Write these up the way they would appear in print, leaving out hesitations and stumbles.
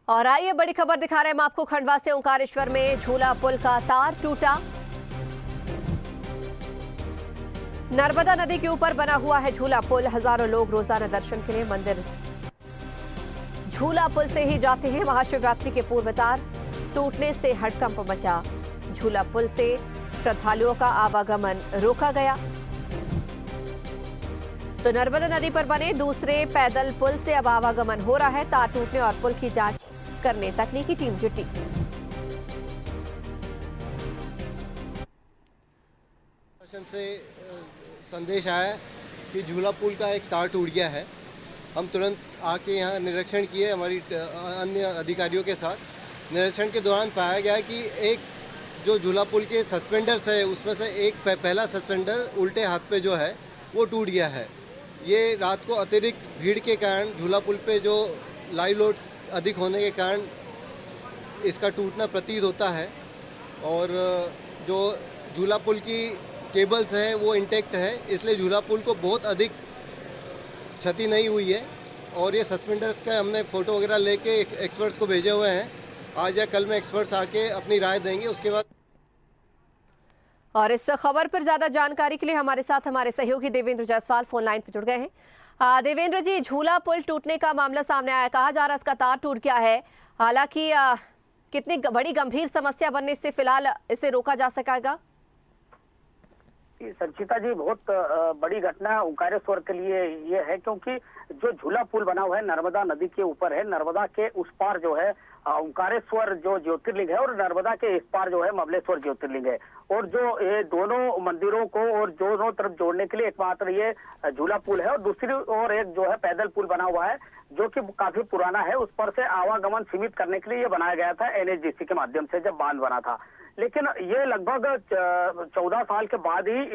और आइए बड़ी खबर दिखा रहे हैं हम आपको। खंडवा से ओंकारेश्वर में झूला पुल का तार टूटा। नर्मदा नदी के ऊपर बना हुआ है झूला पुल। हजारों लोग रोजाना दर्शन के लिए मंदिर झूला पुल से ही जाते हैं। महाशिवरात्रि के पूर्व तार टूटने से हड़कंप मचा। झूला पुल से श्रद्धालुओं का आवागमन रोका गया। तो नर्मदा नदी पर बने दूसरे पैदल पुल से अब आवागमन हो रहा है। तार टूटने और पुल की जांच करने तकनीकी टीम जुटी। प्रशासन से संदेश आया कि झूला पुल का एक तार टूट गया है। हम तुरंत आके यहाँ निरीक्षण किए हमारी अन्य अधिकारियों के साथ। निरीक्षण के दौरान पाया गया कि एक जो झूला पुल के सस्पेंडर्स है उसमें से एक पहला सस्पेंडर उल्टे हाथ पे जो है वो टूट गया है। ये रात को अतिरिक्त भीड़ के कारण झूला पुल पे जो लाइव लोड अधिक होने के कारण इसका टूटना प्रतीत होता है। और जो झूला पुल की केबल्स है वो इंटैक्ट है, इसलिए झूला पुल को बहुत अधिक क्षति नहीं हुई है। और ये सस्पेंडर्स का हमने फ़ोटो वगैरह लेके एक्सपर्ट्स को भेजे हुए हैं। आज या कल में एक्सपर्ट्स आके अपनी राय देंगे, उसके बाद। और इस खबर पर ज्यादा जानकारी के लिए हमारे साथ हमारे सहयोगी देवेंद्र जायसवाल फोन लाइन पर जुड़ गए हैं। देवेंद्र जी, झूला पुल टूटने का मामला सामने आया, कहा जा रहा है इसका तार टूट गया है। हालांकि कितनी बड़ी गंभीर समस्या बनने से फिलहाल इसे रोका जा सकेगा? संचिता जी, बहुत बड़ी घटना ओंकारेश्वर के लिए ये है, क्योंकि जो झूला पुल बना हुआ है नर्मदा नदी के ऊपर है। नर्मदा के उस पार जो है ओंकारेश्वर जो ज्योतिर्लिंग है और नर्मदा के इस पार जो है ममलेश्वर ज्योतिर्लिंग है। और जो ये दोनों मंदिरों को और दोनों तरफ जोड़ने के लिए एकमात्र ये झूला पुल है। और दूसरी ओर एक जो है पैदल पुल बना हुआ है जो कि काफी पुराना है। उस पर से आवागमन सीमित करने के लिए ये बनाया गया था एनएचडीसी के माध्यम से, जब बांध बना था। लेकिन ये लगभग 14 साल के बाद ही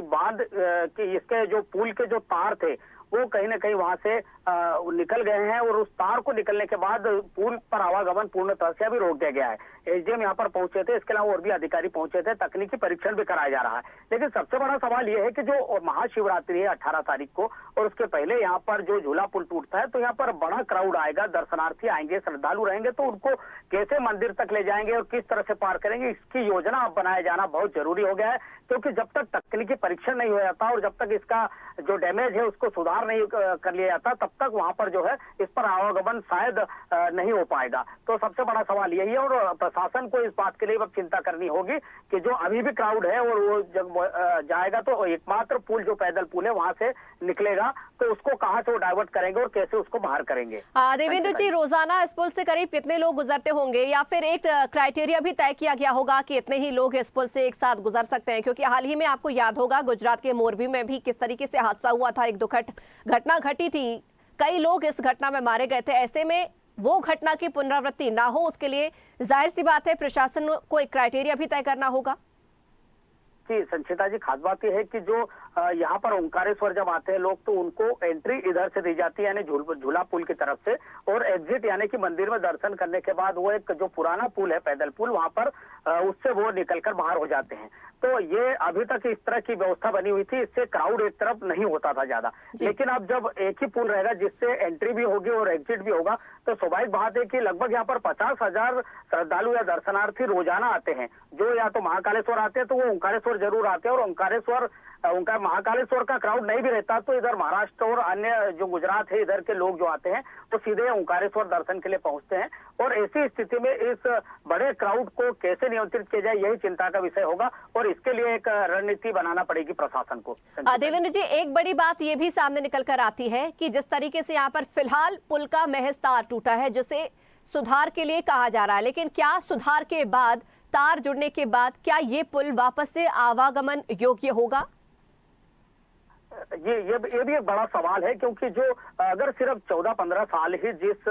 कि इसके जो पुल के जो तार थे वो कहीं ना कहीं वहां से निकल गए हैं। और उस तार को निकलने के बाद पुल पर आवागमन पूर्ण तरह से अभी रोक दिया गया है। एसडीएम यहाँ पर पहुंचे थे, इसके अलावा और भी अधिकारी पहुंचे थे। तकनीकी परीक्षण भी कराया जा रहा है। लेकिन सबसे बड़ा सवाल यह है कि जो महाशिवरात्रि है 18 तारीख को, और उसके पहले यहाँ पर जो झूला पुल टूटता है तो यहाँ पर बड़ा क्राउड आएगा, दर्शनार्थी आएंगे, श्रद्धालु रहेंगे, तो उनको कैसे मंदिर तक ले जाएंगे और किस तरह से पार करेंगे, इसकी योजना अब बनाया जाना बहुत जरूरी हो गया है। क्योंकि जब तक तकनीकी परीक्षण नहीं हो जाता और जब तक इसका जो डैमेज है उसको सुधार नहीं कर लिया जाता, तब तक वहां पर जो है इस पर आवागमन शायद नहीं हो पाएगा। तो सबसे बड़ा सवाल यही है। और प्रशासन को इस बात के लिए अब चिंता करनी होगी कि जो अभी भी क्राउड है और वो जब जाएगा तो एकमात्र पुल जो पैदल पुल है वहां से निकलेगा, तो उसको कहां से वो डाइवर्ट करेंगे और कैसे उसको बाहर करेंगे। देवेंद्र जी, रोजाना इस पुल से करीब कितने लोग गुजरते होंगे, या फिर एक क्राइटेरिया भी तय किया गया होगा कि इतने ही लोग इस पुल से एक साथ गुजर सकते हैं? क्योंकि हाल ही में आपको याद होगा गुजरात के मोरबी में भी किस तरीके से हादसा हुआ था, एक दुखद घटना घटी थी, कई लोग इस घटना में मारे गए थे। ऐसे में वो घटना की पुनरावृत्ति ना हो उसके लिए जाहिर सी बात है प्रशासन को एक क्राइटेरिया भी तय करना होगा। जी संचिता जी, खास बात यह है कि जो यहाँ पर ओंकारेश्वर जब आते हैं लोग तो उनको एंट्री इधर से दी जाती है, यानी झूला पुल की तरफ से, और एग्जिट यानी कि मंदिर में दर्शन करने के बाद वो एक जो पुराना पुल है पैदल पुल, वहां पर उससे वो निकलकर बाहर हो जाते हैं। तो ये अभी तक इस तरह की व्यवस्था बनी हुई थी, इससे क्राउड एक तरफ नहीं होता था ज्यादा। लेकिन अब जब एक ही पुल रहेगा जिससे एंट्री भी होगी और एग्जिट भी होगा, तो स्वाभाविक बात है कि लगभग यहाँ पर 50,000 श्रद्धालु या दर्शनार्थी रोजाना आते हैं। जो या तो महाकालेश्वर आते हैं तो वो ओंकारेश्वर जरूर आते हैं, और उनका महाकालेश्वर का क्राउड नहीं भी रहता तो इधर महाराष्ट्र और अन्य जो गुजरात है इधर के लोग जो आते हैं वो सीधे ओंकारेश्वर दर्शन के लिए पहुंचते हैं। और ऐसी स्थिति में इस बड़े क्राउड को कैसे नियंत्रित किया जाए, यही चिंता का विषय होगा, और इसके लिए एक रणनीति बनाना पड़ेगी प्रशासन को। देवेंद्र जी, एक बड़ी बात ये भी सामने निकल कर आती है कि जिस तरीके से यहाँ पर फिलहाल पुल का महज तार टूटा है जिसे सुधार के लिए कहा जा रहा है, लेकिन क्या सुधार के बाद, तार जुड़ने के बाद, क्या ये पुल वापस से आवागमन योग्य होगा? ये भी एक बड़ा सवाल है, क्योंकि जो अगर सिर्फ 14-15 साल ही जिस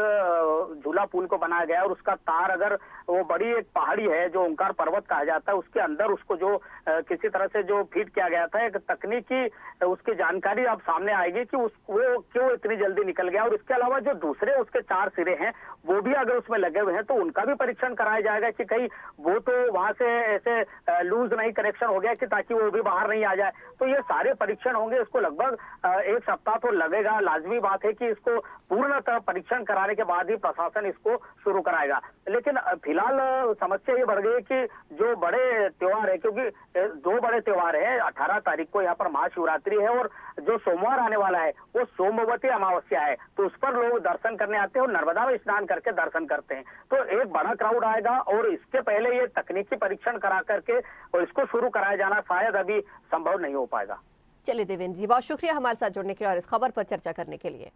झूला पुल को बनाया गया और उसका तार अगर वो बड़ी एक पहाड़ी है जो ओंकार पर्वत कहा जाता है, उसके अंदर उसको जो किसी तरह से जो फिट किया गया था, एक तकनीकी उसकी जानकारी अब सामने आएगी कि वो क्यों इतनी जल्दी निकल गया। और इसके अलावा जो दूसरे उसके 4 सिरे हैं वो भी अगर उसमें लगे हुए हैं तो उनका भी परीक्षण कराया जाएगा कि कहीं वो तो वहां से ऐसे लूज नहीं कनेक्शन हो गया कि ताकि वो भी बाहर नहीं आ जाए। तो ये सारे परीक्षण होंगे, इसको लगभग 1 सप्ताह तो लगेगा। लाजमी बात है कि इसको पूर्णतः परीक्षण कराने के बाद ही प्रशासन इसको शुरू कराएगा। लेकिन फिलहाल समस्या ये बढ़ गई है कि जो बड़े त्योहार है, क्योंकि 2 बड़े त्योहार है, 18 तारीख को यहाँ पर महाशिवरात्रि है और जो सोमवार आने वाला है वो सोमवती अमावस्या है, तो उस पर लोग दर्शन करने आते हैं और नर्मदा में स्नान करके दर्शन करते हैं। तो एक बड़ा क्राउड आएगा और इसके पहले ये तकनीकी परीक्षण करा करके और इसको शुरू कराया जाना शायद अभी संभव नहीं हो पाएगा। चलिए देवेंद्र जी, बहुत शुक्रिया हमारे साथ जुड़ने के लिए और इस खबर पर चर्चा करने के लिए।